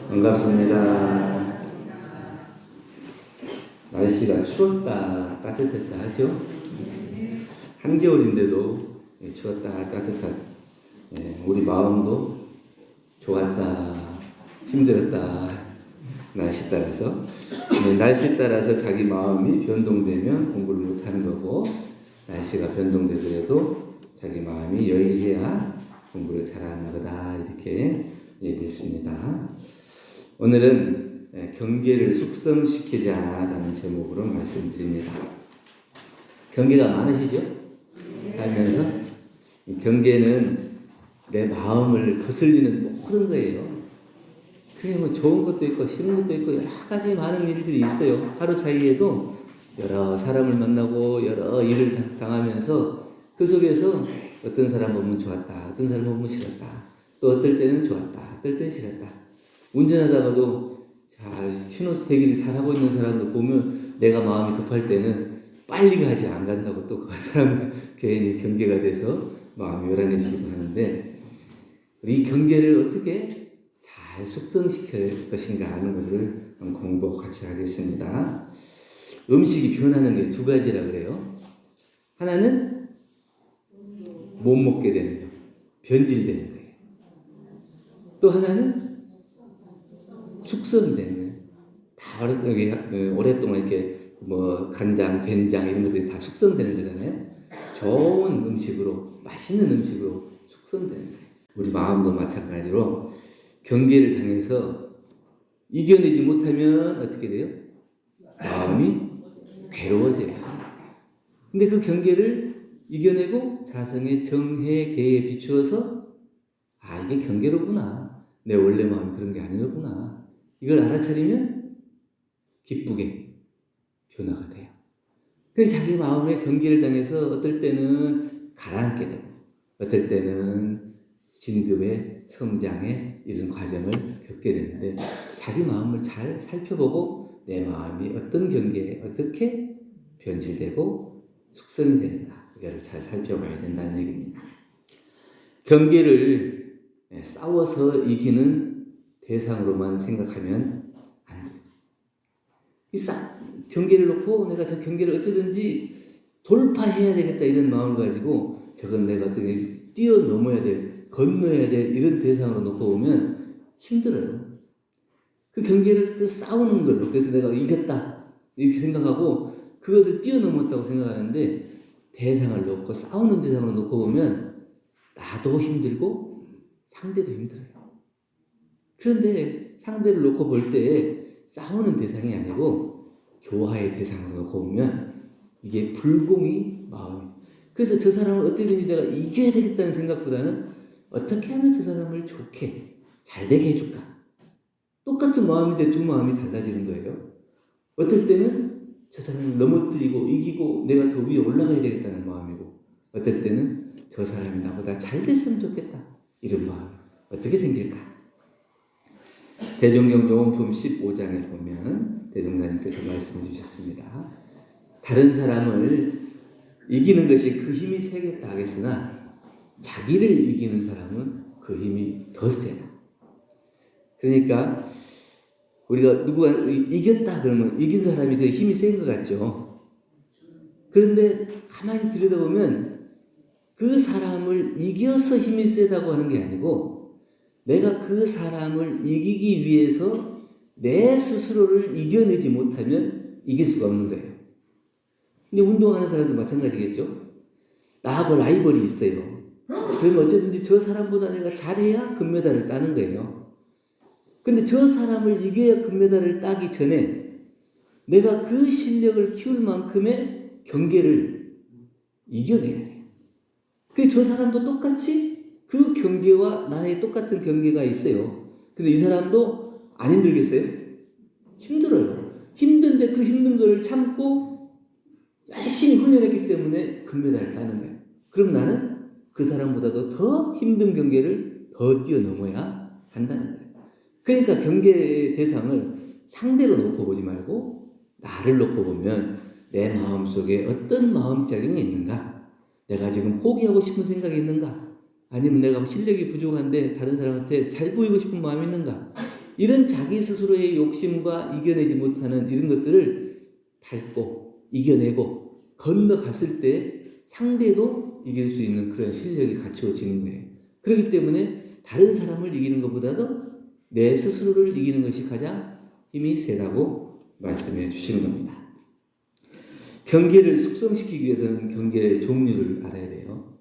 반갑습니다. 날씨가 추웠다 따뜻했다 하죠. 한겨울인데도 추웠다 따뜻한 우리 마음도 좋았다 힘들었다 날씨 따라서 날씨 따라서 자기 마음이 변동되면 공부를 못하는 거고, 날씨가 변동되더라도 자기 마음이 여일해야 공부를 잘하는 거다, 이렇게 얘기했습니다. 오늘은 경계를 숙성시키자라는 제목으로 말씀드립니다. 경계가 많으시죠? 살면서 경계는 내 마음을 거슬리는 모든 거예요. 그게 뭐 좋은 것도 있고 싫은 것도 있고 여러 가지 많은 일들이 있어요. 하루 사이에도 여러 사람을 만나고 여러 일을 당하면서 그 속에서 어떤 사람 보면 좋았다, 어떤 사람 보면 싫었다, 또 어떨 때는 좋았다, 어떨 때는 싫었다. 운전하다가도 잘 신호 대기를 잘하고 있는 사람도 보면 내가 마음이 급할 때는 빨리 가지 안 간다고 또 그 사람 괜히 경계가 돼서 마음이 요란해지기도 하는데, 이 경계를 어떻게 잘 숙성시킬 것인가 하는 것을 공부 같이 하겠습니다. 음식이 변하는 게 두 가지라 그래요. 하나는 못 먹게 되는 거, 변질되는 거예요. 또 하나는 숙성이 되는 거예요. 다 여기 오랫동안 이렇게 뭐 간장, 된장 이런 것들이 다 숙성되는 거잖아요. 좋은 음식으로, 맛있는 음식으로 숙성되는 거예요. 우리 마음도 마찬가지로 경계를 당해서 이겨내지 못하면 어떻게 돼요? 마음이 괴로워져요. 근데 그 경계를 이겨내고 자성의 정해계에 비추어서 이게 경계로구나, 내 원래 마음이 그런 게 아니었구나, 이걸 알아차리면 기쁘게 변화가 돼요. 그래서 자기 마음의 경계를 당해서 어떨 때는 가라앉게 되고 어떨 때는 진급의 성장의 이런 과정을 겪게 되는데, 자기 마음을 잘 살펴보고 내 마음이 어떤 경계에 어떻게 변질되고 숙성이 되는가, 이거를 잘 살펴봐야 된다는 얘기입니다. 경계를 싸워서 이기는 대상으로만 생각하면 안 돼요. 경계를 놓고 내가 저 경계를 어쩌든지 돌파해야 되겠다 이런 마음을 가지고 저건 내가 어떻게 뛰어넘어야 될, 건너야 될 이런 대상으로 놓고 보면 힘들어요. 그 경계를 싸우는 걸로, 그래서 내가 이겼다 이렇게 생각하고 그것을 뛰어넘었다고 생각하는데, 대상을 놓고 싸우는 대상으로 놓고 보면 나도 힘들고 상대도 힘들어요. 그런데 상대를 놓고 볼 때 싸우는 대상이 아니고 교화의 대상으로 놓고 보면 이게 불공이 마음이. 그래서 저 사람을 어떻게든지 내가 이겨야 되겠다는 생각보다는 어떻게 하면 저 사람을 좋게 잘 되게 해줄까. 똑같은 마음인데 두 마음이 달라지는 거예요. 어떨 때는 저 사람을 넘어뜨리고 이기고 내가 더 위에 올라가야 되겠다는 마음이고, 어떨 때는 저 사람이 나보다 잘 됐으면 좋겠다 이런 마음이 어떻게 생길까. 대종경용품 15장에 보면 대종사님께서 말씀해 주셨습니다. 다른 사람을 이기는 것이 그 힘이 세겠다 하겠으나 자기를 이기는 사람은 그 힘이 더 세다. 그러니까 우리가 누구가 이겼다 그러면 이긴 사람이 그 힘이 센 것 같죠. 그런데 가만히 들여다보면 그 사람을 이겨서 힘이 세다고 하는 게 아니고, 내가 그 사람을 이기기 위해서 내 스스로를 이겨내지 못하면 이길 수가 없는 거예요. 근데 운동하는 사람도 마찬가지겠죠. 나하고 라이벌이 있어요. 그러면 어쩌든지 저 사람보다 내가 잘해야 금메달을 따는 거예요. 근데 저 사람을 이겨야 금메달을 따기 전에 내가 그 실력을 키울 만큼의 경계를 이겨내야 돼요. 그래서 저 사람도 똑같이 그 경계와 나의 똑같은 경계가 있어요. 근데 이 사람도 안 힘들겠어요? 힘들어요. 힘든데 그 힘든 걸 참고 열심히 훈련했기 때문에 금메달을 따는 거예요. 그럼 나는 그 사람보다도 더 힘든 경계를 더 뛰어넘어야 한다는 거예요. 그러니까 경계의 대상을 상대로 놓고 보지 말고 나를 놓고 보면 내 마음속에 어떤 마음작용이 있는가, 내가 지금 포기하고 싶은 생각이 있는가, 아니면 내가 실력이 부족한데 다른 사람한테 잘 보이고 싶은 마음이 있는가? 이런 자기 스스로의 욕심과 이겨내지 못하는 이런 것들을 밟고 이겨내고 건너갔을 때 상대도 이길 수 있는 그런 실력이 갖추어지는 거예요. 그렇기 때문에 다른 사람을 이기는 것보다도 내 스스로를 이기는 것이 가장 힘이 세다고 말씀해 주시는 겁니다. 경계를 숙성시키기 위해서는 경계의 종류를 알아야 돼요.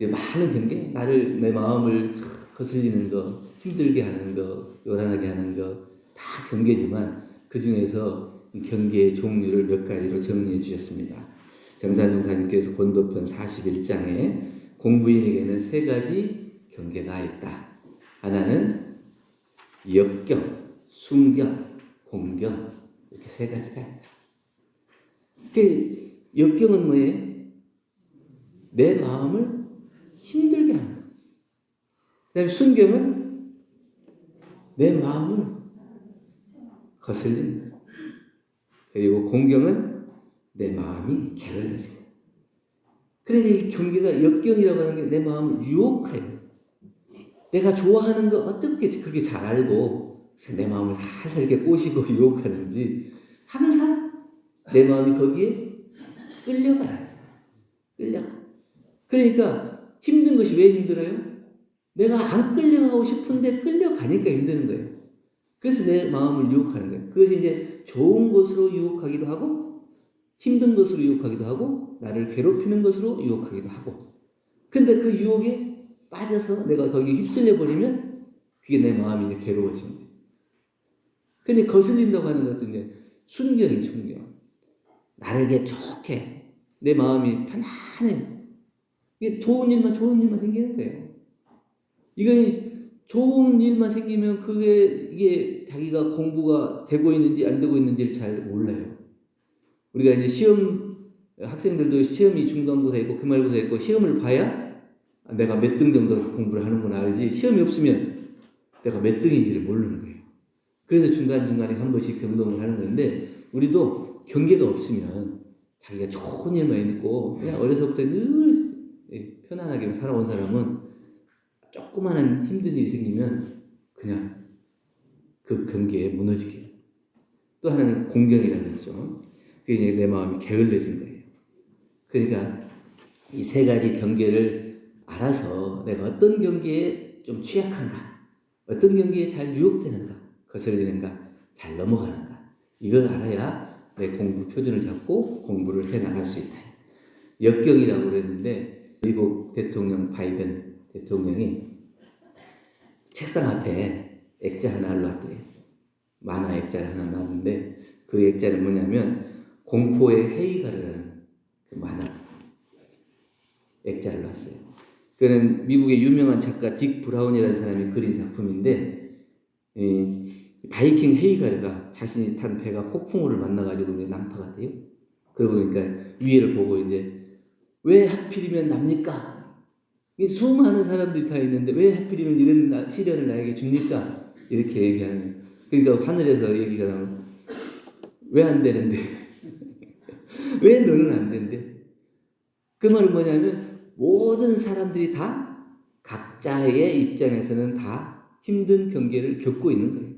많은 경계, 내 마음을 거슬리는 거, 힘들게 하는 거, 요란하게 하는 거, 다 경계지만 그 중에서 경계의 종류를 몇 가지로 정리해 주셨습니다. 정산용사님께서 권도편 41장에 공부인에게는 3가지 경계가 있다. 하나는 역경, 순경, 공경, 이렇게 3가지가 있다. 그 역경은 뭐예요? 내 마음을 힘들게 하는 것. 그다음에 순경은 내 마음을 거슬리는 것. 그리고 공경은 내 마음이 게을러진 것. 그러니까 이 경계가 역경이라고 하는 게 내 마음을 유혹해요. 내가 좋아하는 거 어떻게 그렇게 잘 알고 내 마음을 살살 이렇게 꼬시고 유혹하는지 항상 내 마음이 거기에 끌려가요. 끌려가. 그러니까 힘든 것이 왜 힘들어요? 내가 안 끌려가고 싶은데 끌려가니까 힘드는 거예요. 그래서 내 마음을 유혹하는 거예요. 그것이 이제 좋은 것으로 유혹하기도 하고 힘든 것으로 유혹하기도 하고 나를 괴롭히는 것으로 유혹하기도 하고 근데 그 유혹에 빠져서 내가 거기에 휩쓸려 버리면 그게 내 마음이 이제 괴로워지는 거예요. 근데 거슬린다고 하는 것도 이제 순경이 순경. 나를 이게 좋게 내 마음이 편안해. 이게 좋은 일만 생기는 거예요. 이게 좋은 일만 생기면 이게 자기가 공부가 되고 있는지 안 되고 있는지를 잘 몰라요. 우리가 이제 학생들도 시험이 중간고사 있고 기말고사 있고 시험을 봐야 내가 몇 등 정도 공부를 하는구나 알지 시험이 없으면 내가 몇 등인지를 모르는 거예요. 그래서 중간중간에 한 번씩 점검을 하는 건데 우리도 경계가 없으면 자기가 좋은 일만 있고 그냥 어려서부터 늘 편안하게 살아온 사람은 조그마한 힘든 일이 생기면 그냥 그 경계에 무너지게. 또 하나는 공경이라는 거죠. 그게 내 마음이 게을러진 거예요. 그러니까 이 3가지 경계를 알아서 내가 어떤 경계에 좀 취약한가, 어떤 경계에 잘 유혹되는가, 거슬리는가, 잘 넘어가는가 이걸 알아야 내 공부 표준을 잡고 공부를 해나갈 수 있다. 역경이라고 그랬는데 미국 대통령 바이든 대통령이 책상 앞에 액자 하나 놨더래요. 만화 액자를 하나 놨는데 그 액자는 뭐냐면 공포의 헤이가르라는 그 만화 액자를 놨어요. 그는 미국의 유명한 작가 딕 브라운이라는 사람이 그린 작품인데 바이킹 헤이가르가 자신이 탄 배가 폭풍우를 만나가지고 이제 난파가 돼요. 그러고 그러니까 위에를 보고 이제 왜 하필이면 납니까? 수많은 사람들이 다 있는데 왜 하필이면 이런 시련을 나에게 줍니까? 이렇게 얘기하는 거예요. 그러니까 하늘에서 얘기가 나오면 왜 안 되는데? 왜 너는 안 된대? 그 말은 뭐냐면 모든 사람들이 다 각자의 입장에서는 다 힘든 경계를 겪고 있는 거예요.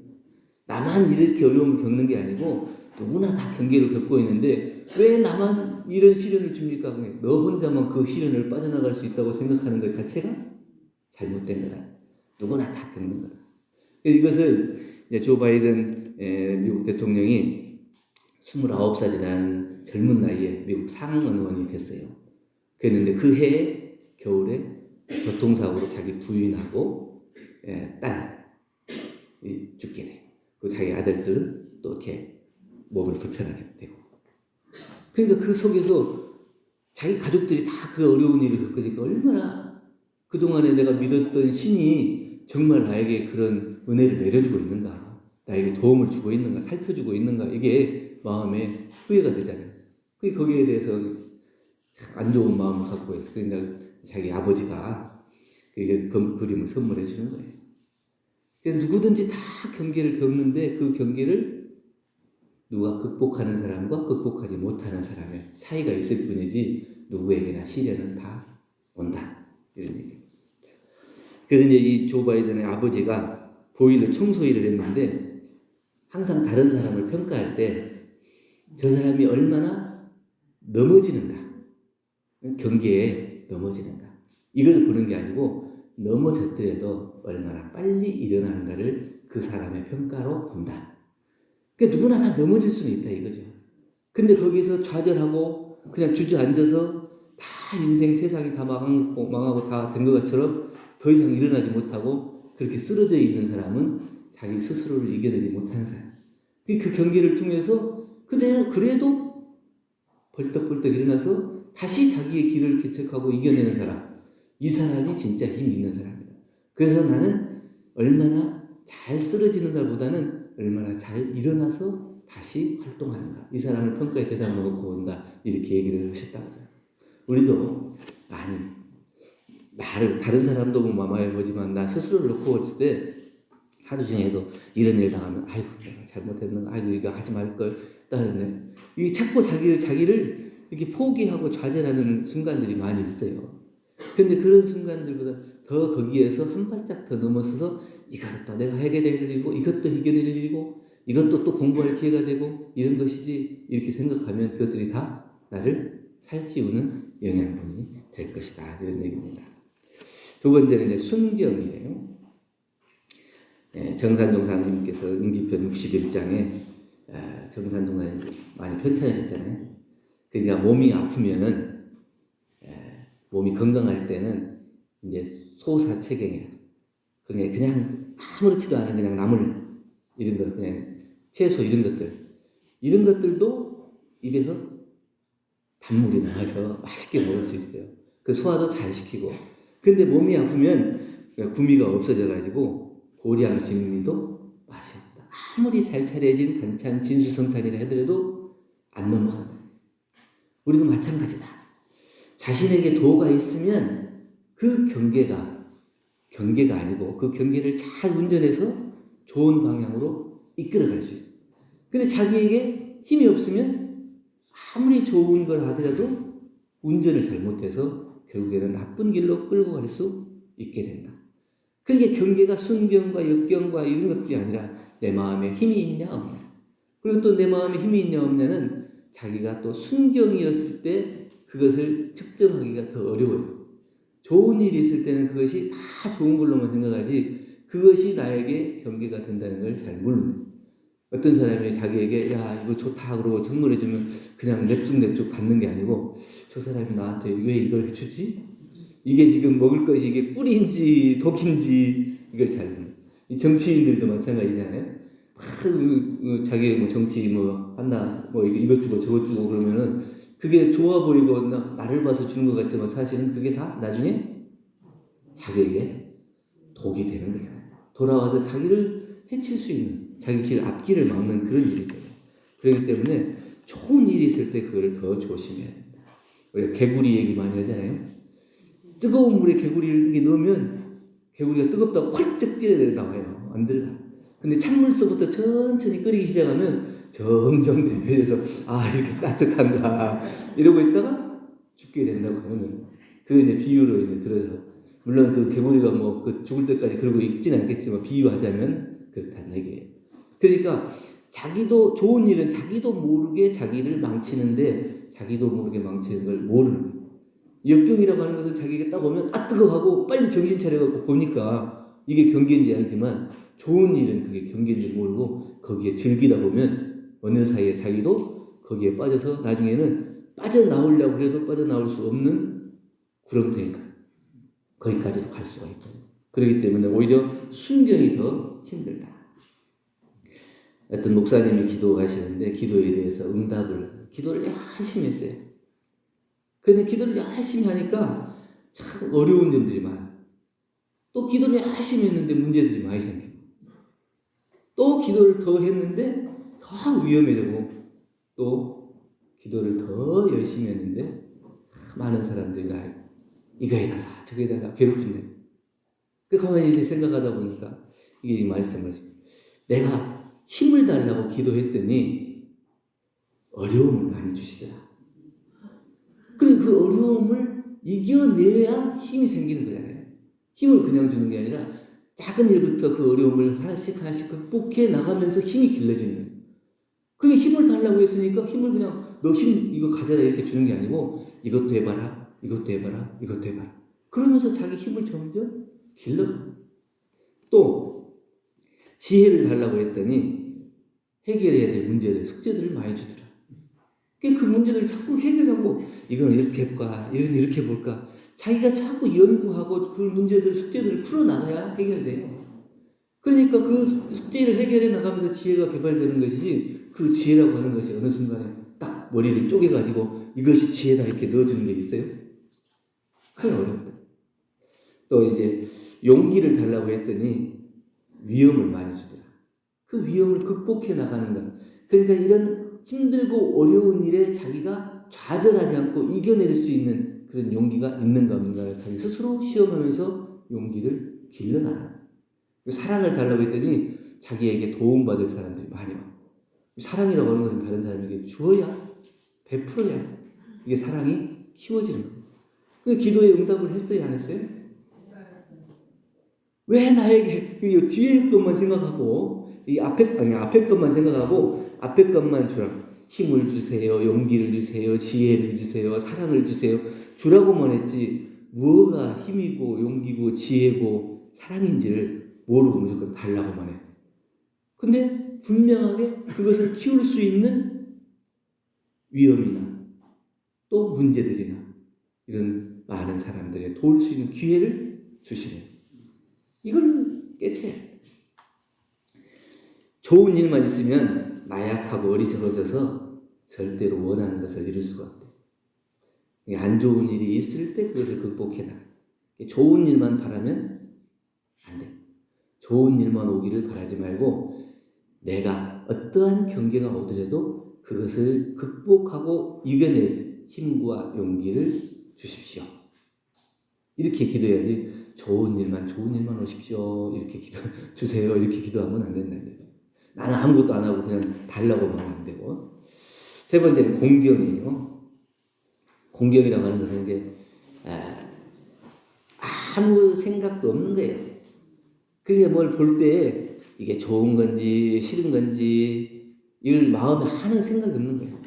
나만 이렇게 어려움을 겪는 게 아니고 누구나 다 경계를 겪고 있는데 왜 나만 이런 시련을 줍니까? 너 혼자만 그 시련을 빠져나갈 수 있다고 생각하는 것 자체가 잘못된 거다. 누구나 다 겪는 거다. 이것을 조 바이든 미국 대통령이 29살이라는 젊은 나이에 미국 상원 의원이 됐어요. 그랬는데 그 해에 겨울에 교통사고로 자기 부인하고 딸 죽게 돼. 그 자기 아들들은 또 이렇게 몸을 불편하게 되고. 그러니까 그 속에서 자기 가족들이 다 그 어려운 일을 겪으니까 얼마나 그동안에 내가 믿었던 신이 정말 나에게 그런 은혜를 내려주고 있는가, 나에게 도움을 주고 있는가, 살펴주고 있는가, 이게 마음에 후회가 되잖아요. 거기에 대해서 안 좋은 마음을 갖고 있어요. 그러니까 자기 아버지가 그 그림을 선물해 주는 거예요. 그래서 누구든지 다 경계를 겪는데 그 경계를 누가 극복하는 사람과 극복하지 못하는 사람의 차이가 있을 뿐이지 누구에게나 시련은 다 온다. 이런 얘기예요. 그래서 이제 이 조 바이든의 아버지가 보일러 청소 일을 했는데 항상 다른 사람을 평가할 때 저 사람이 얼마나 넘어지는가, 경계에 넘어지는가, 이걸 보는 게 아니고 넘어졌더라도 얼마나 빨리 일어나는가를 그 사람의 평가로 본다. 그러니까 누구나 다 넘어질 수는 있다 이거죠. 근데 거기서 좌절하고 그냥 주저앉아서 다 인생 세상이 다 망하고 다 된 것처럼 더 이상 일어나지 못하고 그렇게 쓰러져 있는 사람은 자기 스스로를 이겨내지 못하는 사람. 그 경계를 통해서 그래도 벌떡벌떡 일어나서 다시 자기의 길을 개척하고 이겨내는 사람. 이 사람이 진짜 힘 있는 사람이다. 그래서 나는 얼마나 잘 쓰러지는가보다는 얼마나 잘 일어나서 다시 활동하는가. 이 사람을 평가의 대상으로 놓고 본다. 이렇게 얘기를 하셨다고 하죠. 우리도 나를 다른 사람도 마마해 보지만 나 스스로를 놓고 봤을 때 하루 중에도 이런 일 당하면 아이고 내가 잘못했는가, 아이고 이거 하지 말걸 따졌네. 이게 자꾸 자기를 이렇게 포기하고 좌절하는 순간들이 많이 있어요. 근데 그런 순간들보다 더 거기에서 한 발짝 더 넘어서서 이것도 내가 해결해야 될 일이고 이것도 해결해야 될 일이고 이것도 또 공부할 기회가 되고 이런 것이지 이렇게 생각하면 그것들이 다 나를 살찌우는 영양분이 될 것이다. 이런 얘기입니다. 두 번째는 이제 순경이에요. 정산종사님께서 임기편 61장에 정산종사님 많이 편찬하셨잖아요. 그러니까 몸이 아프면은 몸이 건강할 때는 이제 소사체경이라 그냥 아무렇지도 않은 그냥 나물 이런 것 그냥 채소 이런 것들도 입에서 단물이 나와서 맛있게 먹을 수 있어요. 그 소화도 잘 시키고. 근데 몸이 아프면 구미가 없어져 가지고 고량 진미도 맛이 없다. 아무리 잘 차려진 반찬 진수성찬이라 하더라도 안 넘어간다. 우리도 마찬가지다. 자신에게 도가 있으면 그 경계가 아니고 그 경계를 잘 운전해서 좋은 방향으로 이끌어갈 수 있어요. 근데 자기에게 힘이 없으면 아무리 좋은 걸 하더라도 운전을 잘못해서 결국에는 나쁜 길로 끌고 갈 수 있게 된다. 그게 경계가 순경과 역경과 이런 것들이 아니라 내 마음에 힘이 있냐 없냐. 그리고 또 내 마음에 힘이 있냐 없냐는 자기가 또 순경이었을 때 그것을 측정하기가 더 어려워요. 좋은 일이 있을 때는 그것이 다 좋은 걸로만 생각하지 그것이 나에게 경계가 된다는 걸 잘 모르는. 어떤 사람이 자기에게 야 이거 좋다 그러고 선물해주면 그냥 냅죽냅죽 받는 게 아니고 저 사람이 나한테 왜 이걸 해주지? 이게 지금 먹을 것이 이게 꿀인지 독인지 이걸 잘 모르는. 이 정치인들도 마찬가지잖아요. 자기 뭐 정치 뭐 한다 뭐 이것 주고 저것 주고 그러면은 그게 좋아 보이고 나를 봐서 주는 것 같지만 사실은 그게 다 나중에 자기에게 독이 되는 거잖아요. 돌아와서 자기를 해칠 수 있는 자기 길 앞길을 막는 그런 일이 돼요. 그렇기 때문에 좋은 일이 있을 때 그거를 더 조심해야 된다. 우리가 개구리 얘기 많이 하잖아요. 뜨거운 물에 개구리를 이렇게 넣으면 개구리가 뜨겁다고 펄쩍 뛰어나와요. 안 들어가. 근데 찬물서부터 천천히 끓이기 시작하면 점점 대표해서 이렇게 따뜻한가 이러고 있다가 죽게 된다고 하면 그걸 이제 비유로 이제 들어서 물론 그 개구리가 뭐 그 죽을 때까지 그러고 있지는 않겠지만 비유하자면 그렇다는 얘기예요. 그러니까 자기도 좋은 일은 자기도 모르게 자기를 망치는데 자기도 모르게 망치는 걸 모르는 거예요. 역경이라고 하는 것은 자기가 딱 오면 뜨거워하고 빨리 정신 차려갖고 보니까 이게 경계인지 알지만 좋은 일은 그게 경계인지 모르고 거기에 즐기다 보면 어느 사이에 자기도 거기에 빠져서 나중에는 빠져나오려고 해도 빠져나올 수 없는 구렁텅이니까 거기까지도 갈 수가 있거든요. 그렇기 때문에 오히려 순경이 더 힘들다. 어떤 목사님이 기도하시는데 기도에 대해서 기도를 열심히 했어요. 그런데 기도를 열심히 하니까 참 어려운 점들이 많아요. 또 기도를 열심히 했는데 문제들이 많이 생기고 또 기도를 더 했는데 더 위험해지고 또 기도를 더 열심히 했는데 많은 사람들이 나 이거 해달라 저거 해달라 괴롭힌다. 그 가만히 이제 생각하다 보니까 이게 이 말씀을 내가 힘을 달라고 기도했더니 어려움을 많이 주시더라. 그리고 그 어려움을 이겨내야 힘이 생기는 거잖아요. 힘을 그냥 주는 게 아니라 작은 일부터 그 어려움을 하나씩 하나씩 극복해 나가면서 힘이 길러지는 거예요. 그게 힘을 달라고 했으니까 힘을 그냥 너 힘 이거 가져라 이렇게 주는 게 아니고 이것도 해봐라, 이것도 해봐라, 이것도 해봐라. 그러면서 자기 힘을 점점 길러가요. 또 지혜를 달라고 했더니 해결해야 될 문제들, 숙제들을 많이 주더라. 그 문제들을 자꾸 해결하고 이건 이렇게 해볼까, 이건 이렇게 해볼까. 자기가 자꾸 연구하고 그 문제들, 숙제들을 풀어나가야 해결돼요. 그러니까 그 숙제를 해결해 나가면서 지혜가 개발되는 것이지 그 지혜라고 하는 것이 어느 순간에 딱 머리를 쪼개가지고 이것이 지혜다 이렇게 넣어주는 게 있어요? 그건 어렵다. 또 이제 용기를 달라고 했더니 위험을 많이 주더라. 그 위험을 극복해 나가는 것. 그러니까 이런 힘들고 어려운 일에 자기가 좌절하지 않고 이겨낼 수 있는 그런 용기가 있는가 없는가를 자기 스스로 시험하면서 용기를 길러나가는. 사랑을 달라고 했더니 자기에게 도움받을 사람들이 많이 와. 사랑이라고 하는 것은 다른 사람에게 주어야, 베풀어야 이게 사랑이 키워지는 거예요. 그 기도에 응답을 했어요, 안 했어요? 왜 나에게 뒤에 것만 생각하고 이 앞에 것만 생각하고 앞에 것만 주라. 힘을 주세요, 용기를 주세요, 지혜를 주세요, 사랑을 주세요. 주라고만 했지 뭐가 힘이고 용기고 지혜고 사랑인지를 모르고 무조건 달라고만 해. 근데 분명하게 그것을 키울 수 있는 위험이나 또 문제들이나 이런 많은 사람들의 도울 수 있는 기회를 주시는 이걸 깨쳐야 돼. 좋은 일만 있으면 나약하고 어리석어져서 절대로 원하는 것을 이룰 수가 없대. 안 좋은 일이 있을 때 그것을 극복해 나가. 좋은 일만 바라면 안 돼. 좋은 일만 오기를 바라지 말고 내가 어떠한 경계가 오더라도 그것을 극복하고 이겨낼 힘과 용기를 주십시오. 이렇게 기도해야지 좋은 일만 오십시오. 이렇게 기도 주세요. 이렇게 기도하면 안 된다. 나는 아무것도 안 하고 그냥 달라고 하면 안 되고. 세 번째는 공경이에요. 공경이라고 하는 것은 이게 아무 생각도 없는 거예요. 그게 뭘 볼 때 이게 좋은 건지 싫은 건지 이걸 마음에 하는 생각이 없는 거예요.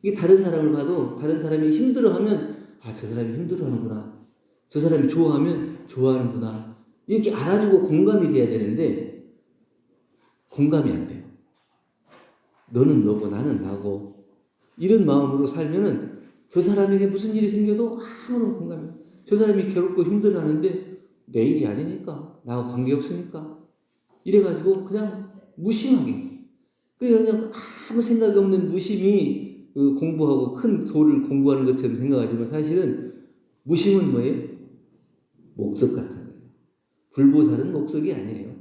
이게 다른 사람을 봐도 다른 사람이 힘들어하면 저 사람이 힘들어하는구나. 저 사람이 좋아하면 좋아하는구나. 이렇게 알아주고 공감이 돼야 되는데 공감이 안 돼요. 너는 너고 나는 나고 이런 마음으로 살면은 저 사람에게 무슨 일이 생겨도 아무런 공감이 안 돼요. 저 사람이 괴롭고 힘들어하는데 내 일이 아니니까 나하고 관계없으니까 이래가지고 그냥 무심하게 그냥 아무 생각이 없는 무심이 공부하고 큰 도를 공부하는 것처럼 생각하지만 사실은 무심은 뭐예요? 목석 같은 거예요. 불보살은 목석이 아니에요.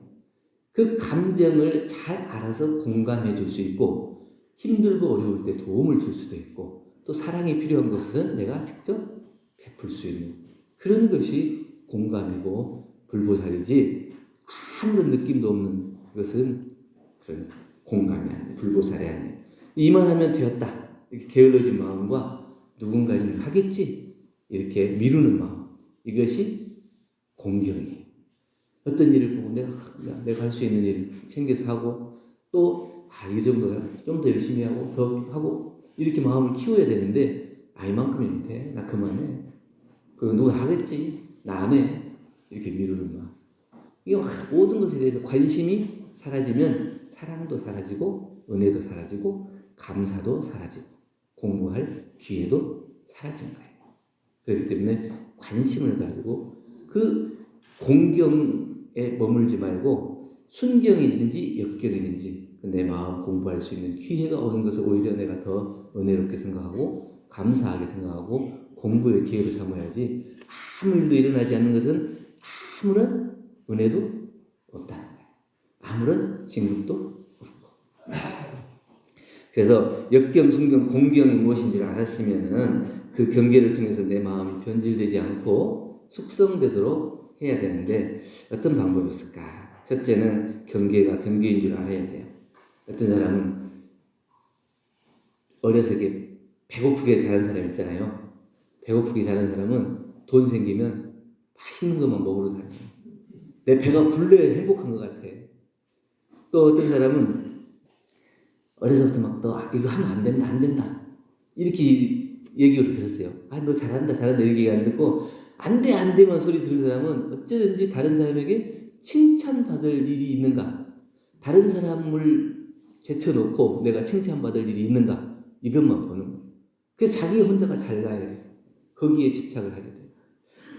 그 감정을 잘 알아서 공감해 줄 수 있고 힘들고 어려울 때 도움을 줄 수도 있고 또 사랑이 필요한 것은 내가 직접 베풀 수 있는 그런 것이 공감이고 불보살이지 아무런 느낌도 없는 것은 그런 공감이 아니에요. 불보살이 아니에요. 이만하면 되었다. 이렇게 게을러진 마음과 누군가 일을 하겠지 이렇게 미루는 마음 이것이 공경이에요. 어떤 일을 보고 내가 할 수 있는 일을 챙겨서 하고 또 이 정도야 좀 더 열심히 하고 더 하고 이렇게 마음을 키워야 되는데 이만큼이 못해 나 그만해 그거 누가 하겠지 나 안 해 이렇게 미루는 마음 이게 모든 것에 대해서 관심이 사라지면 사랑도 사라지고 은혜도 사라지고 감사도 사라지고 공부할 기회도 사라지는 거예요. 그렇기 때문에 관심을 가지고 그 공경에 머물지 말고 순경이든지 역경이든지 내 마음 공부할 수 있는 기회가 오는 것을 오히려 내가 더 은혜롭게 생각하고 감사하게 생각하고 공부의 기회로 삼아야지 아무 일도 일어나지 않는 것은 아무런 은혜도 없다는 거예요. 아무런 진급도 없고. 그래서 역경, 순경, 공경이 무엇인지를 알았으면은 그 경계를 통해서 내 마음이 변질되지 않고 숙성되도록 해야 되는데 어떤 방법이 있을까? 첫째는 경계가 경계인 줄 알아야 돼요. 어떤 사람은 어려서 이렇게 배고프게 자란 사람 있잖아요. 배고프게 자란 사람은 돈 생기면 맛있는 것만 먹으러 다녀요. 내 배가 불러야 행복한 것 같아. 또 어떤 사람은 어려서부터 막 너 이거 하면 안 된다, 안 된다. 이렇게 얘기를 들었어요. 아, 너 잘한다, 잘한다. 이렇게 얘기 안 듣고 안 돼, 안 돼만 소리 들은 사람은 어쩌든지 다른 사람에게 칭찬받을 일이 있는가? 다른 사람을 제쳐놓고 내가 칭찬받을 일이 있는가? 이것만 보는 거예요. 그래서 자기 혼자가 잘 가야 돼요. 거기에 집착을 하게 돼요.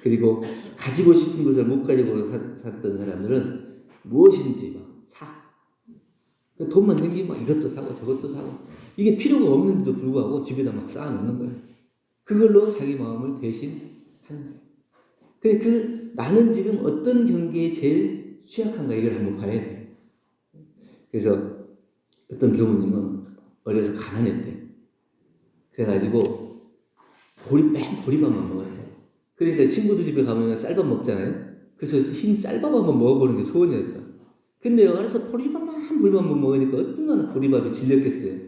그리고 가지고 싶은 것을 못 가지고 살던 사람들은 무엇인지 막 사. 돈만 생기면 이것도 사고 저것도 사고 이게 필요가 없는데도 불구하고 집에다 막 쌓아놓는 거예요. 그걸로 자기 마음을 대신 하는 거예요. 그래, 나는 지금 어떤 경계에 제일 취약한가 이걸 한번 봐야 돼요. 그래서 어떤 교우님은 어려서 가난했대. 그래가지고 맨 보리밥만 먹었대. 그러니까 친구들 집에 가면 쌀밥 먹잖아요. 그래서 흰 쌀밥 한번 먹어보는 게 소원이었어. 근데 어려서 보리밥만 먹으니까 어떤 보리밥이 질렸겠어요.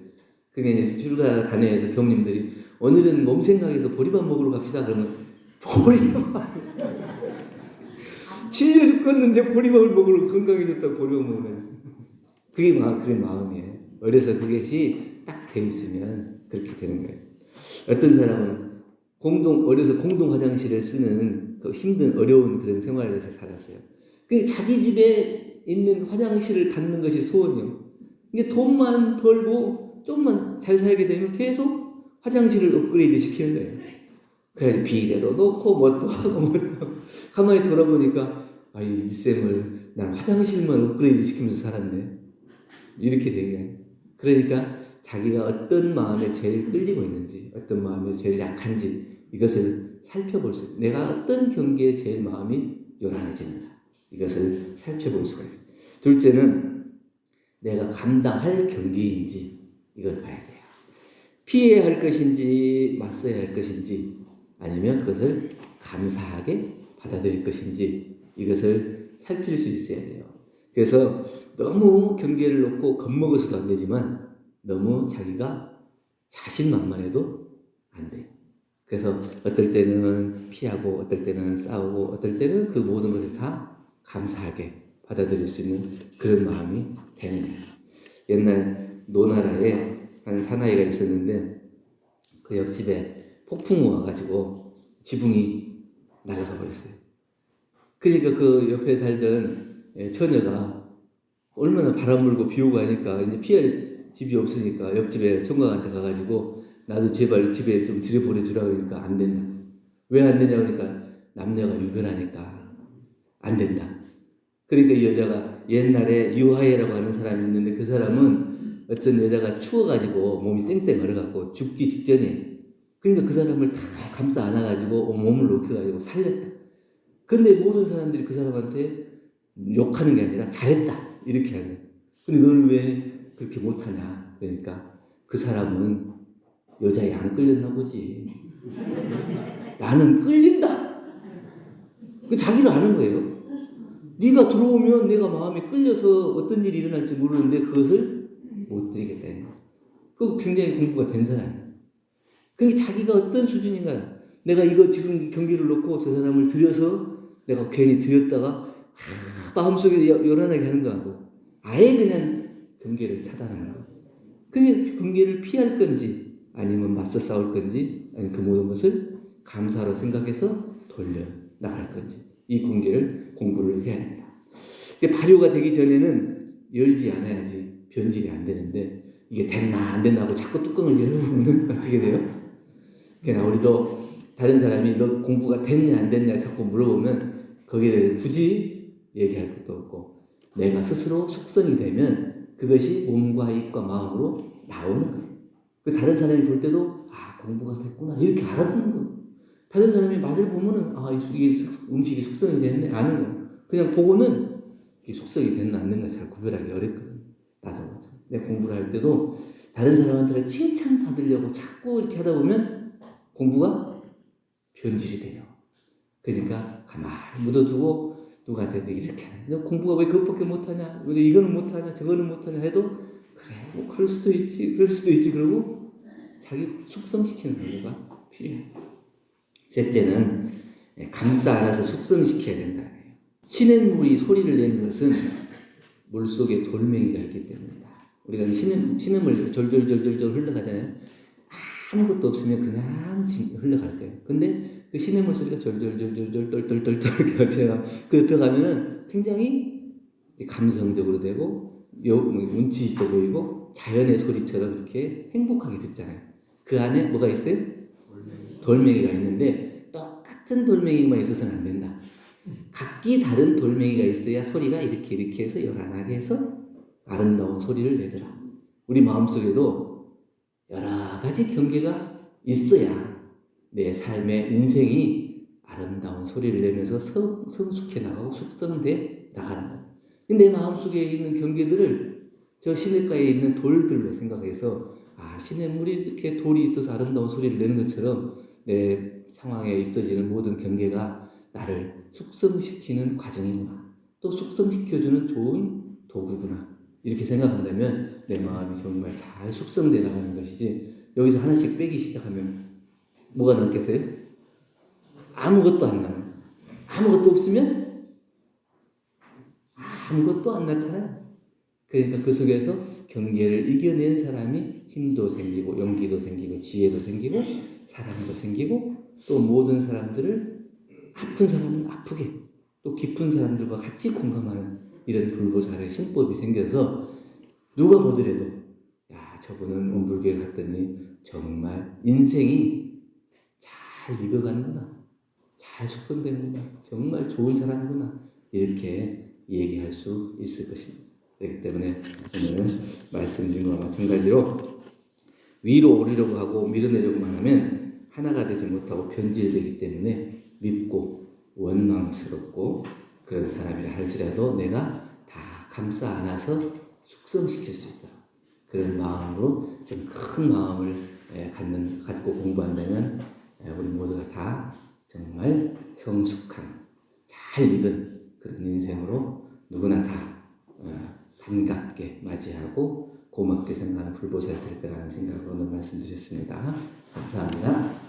그게 이제 줄가 단회에서 교우님들이 오늘은 몸 생각해서 보리밥 먹으러 갑시다. 그러면 보리밥 질려 죽겠는데 보리밥을 먹으러 건강해졌다고 보리밥 먹으면 그게 그런 마음이에요. 어려서 그것이 딱 돼 있으면 그렇게 되는 거예요. 어떤 사람은 어려서 공동 화장실을 쓰는 그 힘든 어려운 그런 생활에서 살았어요. 그 자기 집에 있는 화장실을 갖는 것이 소원이요. 이게 돈만 벌고 좀만 잘 살게 되면 계속 화장실을 업그레이드 시키는 거예요. 그래서 비데도 놓고 뭣도 하고 가만히 돌아보니까 이 일생을 난 화장실만 업그레이드 시키면서 살았네. 이렇게 되게. 그러니까 자기가 어떤 마음에 제일 끌리고 있는지, 어떤 마음에 제일 약한지 이것을 살펴볼 수 있어요. 내가 어떤 경계에 제일 마음이 요란해지는가 이것을 살펴볼 수가 있어요. 둘째는 내가 감당할 경계인지 이걸 봐야 돼요. 피해야 할 것인지 맞서야 할 것인지 아니면 그것을 감사하게 받아들일 것인지 이것을 살필 수 있어야 돼요. 그래서 너무 경계를 놓고 겁먹어서도 안 되지만 너무 자기가 자신만만해도 안 돼요. 그래서 어떨 때는 피하고 어떨 때는 싸우고 어떨 때는 그 모든 것을 다 감사하게 받아들일 수 있는 그런 마음이 되는 거예요. 옛날 노나라에 한 사나이가 있었는데 그 옆집에 폭풍이 와가지고 지붕이 날아가 버렸어요. 그러니까 그 옆에 살던 처녀가 얼마나 바람 불고 비 오고 하니까 이제 피할 집이 없으니까 옆집에 총각한테 가가지고 나도 제발 집에 좀 들여보내주라 그러니까 안 된다. 왜 안 되냐 그러니까 남녀가 유별하니까 안 된다. 그러니까 이 여자가 옛날에 유하예라고 하는 사람이 있는데 그 사람은 어떤 여자가 추워가지고 몸이 땡땡 얼어갖고 죽기 직전에 그러니까 그 사람을 다 감싸 안아가지고 몸을 녹여가지고 살렸다. 근데 모든 사람들이 그 사람한테 욕하는 게 아니라 잘했다 이렇게 하는. 근데 너는 왜 그렇게 못하냐? 그러니까 그 사람은 여자에 안 끌렸나 보지. 나는 끌린다. 자기를 아는 거예요. 네가 들어오면 내가 마음에 끌려서 어떤 일이 일어날지 모르는데 그것을 못 드리겠다. 그 굉장히 공부가 된 사람이에요. 그게 자기가 어떤 수준인가. 내가 이거 지금 경기를 놓고 저 사람을 들여서 내가 괜히 들였다가 마음속에 요란하게 하는 거 하고 아예 그냥 경계를 차단하는 거. 그게 경계를 피할 건지 아니면 맞서 싸울 건지 아니면 그 모든 것을 감사로 생각해서 돌려 나갈 건지 이 공부를 해야 됩니다. 발효가 되기 전에는 열지 않아야지 변질이 안 되는데 이게 됐나 안 됐나 하고 자꾸 뚜껑을 열어보면 어떻게 돼요? 그러니까 우리도 다른 사람이 너 공부가 됐냐 안 됐냐 자꾸 물어보면 거기에 대해 굳이 얘기할 것도 없고 내가 스스로 숙성이 되면 그것이 몸과 입과 마음으로 나오는 거예요. 그 다른 사람이 볼 때도 공부가 됐구나 이렇게 알아듣는 거예요. 다른 사람이 맛을 보면은 이게 음식이 숙성이 됐네 아는 거예요. 그냥 보고는 이게 숙성이 됐나 안 됐나 잘 구별하기 어렵거든요. 나도 마찬가지. 내가 공부를 할 때도 다른 사람한테 칭찬 받으려고 자꾸 이렇게 하다 보면 공부가 변질이 돼요. 그러니까 가만히 묻어두고 누구한테 이렇게 너 공부가 왜 그것밖에 못하냐? 왜 이거는 못하냐? 저거는 못하냐? 해도 그래 뭐 그럴 수도 있지 그러고 자기 숙성시키는 공부가 필요해요. 셋째는 감싸 안아서 숙성시켜야 된다. 시냇물이 소리를 내는 것은 물속에 돌멩이가 있기 때문이다. 우리가 시냇물 졸졸졸졸 흘러가잖아요. 아무것도 없으면 그냥 흘러갈 거예요. 근데 그 시냇물 소리가 졸졸졸졸 똘똘똘똘 이렇게 그 옆에 가면은 굉장히 감성적으로 되고 운치 있어 보이고 자연의 소리처럼 이렇게 행복하게 듣잖아요. 그 안에 뭐가 있어요? 돌멩이가 있는데 똑같은 돌멩이만 있어서는 안 된다. 각기 다른 돌멩이가 있어야 소리가 이렇게 해서 요란하게 해서 아름다운 소리를 내더라. 우리 마음속에도 여러 가지 경계가 있어야 내 삶의 인생이 아름다운 소리를 내면서 성숙해 나가고 숙성돼 나가는 거예요. 내 마음속에 있는 경계들을 저 시냇가에 있는 돌들로 생각해서 시냇물이 이렇게 돌이 있어서 아름다운 소리를 내는 것처럼 내 상황에 있어지는 모든 경계가 나를 숙성시키는 과정이구나. 또 숙성시켜주는 좋은 도구구나. 이렇게 생각한다면 내 마음이 정말 잘 숙성되어 나가는 것이지 여기서 하나씩 빼기 시작하면 뭐가 남겠어요? 아무것도 안 남아요. 아무것도 없으면 아무것도 안 나타나요. 그러니까 그 속에서 경계를 이겨낸 사람이 힘도 생기고 용기도 생기고 지혜도 생기고 사랑도 생기고 또 모든 사람들을 아픈 사람은 아프게 또 깊은 사람들과 같이 공감하는 이런 불보살의 신법이 생겨서 누가 보더라도 저분은 원불교에 갔더니 정말 인생이 잘 익어가는구나. 잘 숙성되는구나. 정말 좋은 사람이구나. 이렇게 얘기할 수 있을 것입니다. 그렇기 때문에 오늘 말씀드린 것과 마찬가지로 위로 오르려고 하고 밀어내려고만 하면 하나가 되지 못하고 변질되기 때문에 밉고 원망스럽고 그런 사람이라 할지라도 내가 다 감싸 안아서 숙성시킬 수 있도록 그런 마음으로 좀 큰 마음을 갖고 공부한다면 우리 모두가 다 정말 성숙한 잘 익은 그런 인생으로 누구나 다 반갑게 맞이하고 고맙게 생각하는 불보살이 될 거라는 생각으로 오늘 말씀드렸습니다. 감사합니다.